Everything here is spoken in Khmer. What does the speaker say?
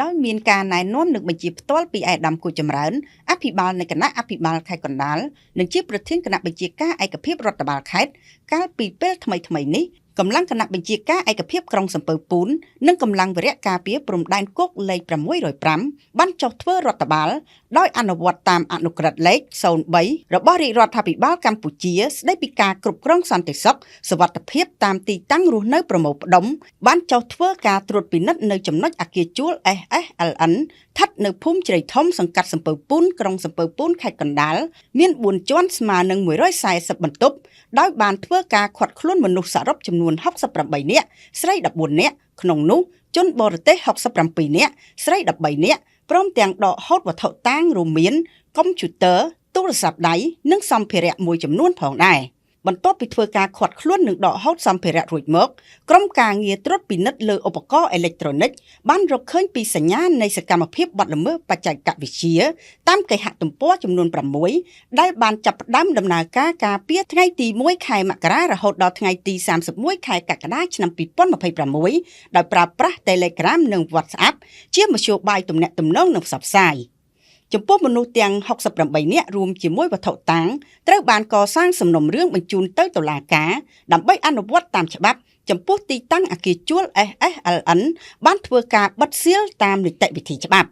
ដោយមានការណែនាំនឹងបញ្ជាផ្ទាល់ពីអាយដាមគូចម្រើនអភិបាលនៃគណៈអភិបាលខេត្តកណ្ដាលនិងជាប្រធានគណៈបញ្ជាការឯកភាពរដ្ឋបាលខេត្តកាលពីពេលថ្មីៗនេះកម្លាំងគណៈបញ្ជាការឯកភាពក្រុងសំពើពូននិងកម្លាំងវរៈការពារព្រំដែនគោកលេខ605បានចុះធ្វើរដ្ឋបាលដោយអនុវត្តតាមអនុក្រឹត្យលេខ03របស់រាជរដ្ឋាភិបាលកម្ពុជាស្តីពីការគ្រប់គ្រងសន្តិសុខសុវត្ថិភាពតាមទីតាំងរស់នៅប្រមូលផ្ដុំបានចុះធ្វើការត្រួតពិនិត្យនៅចំណុចអគារជួល SSLN ស្ថិតនៅភូមិជ្រៃធំសង្កាត់សំពើពូនក្រុងសំពើពូនខេត្តកណ្ដាលមាន4ជាន់ស្មើនឹង140បន្ទប់ដោយបានធ្វើការឃាត់ខ្លួនមនុស្សសរុបចំនួន68នាក់ស្រី14នាក់ក្នុងនោះជនបរទេស67នាក់ស្រី13នាក់ព្រមទាំងដកហូតវត្ថុតាងរួមមានកុំព្យូទ័រទូរស័ព្ទដៃនិងសម្ភារៈមួយចំនួនផងដែរបន្ទាប់ពីធ្វើការឃាត់ខ្លួននិងដកហូតសម្ភារៈរួចមកក្រុមការងារត្រួតពិនិត្យលើឧបករណ៍អេឡិចត្រូនិកបានរកឃើញពីសញ្ញានៃសកម្មភាពបទល្មើសបច្ចេកវិទ្យាតាមគេហទំព័រចំនួន6ដែលបានចាប់ផ្ដើមដំណើរការការពារថ្ងៃទី1ខែមករារហូតដល់ថ្ងៃទី31ខែកក្កដាឆ្នាំ2026ដោយប្រើប្រាស់ Telegram និង WhatsApp ជាមធ្យោបាយទំនាក់ទំនងនិងផ្សព្វផ្សាយចំពោះមនុស្សទាំង68នាក់រួមជាមួយវត្ថុតាងត្រូវបានកសាងសំណុំរឿងបញ្ជូនទៅតុលាការដើម្បីអនុវត្តតាមច្បាប់ចំពោះទីតាំងអគារជួល SSLN បានធ្វើការបិទសៀលតាមនីតិវិធីច្បាប់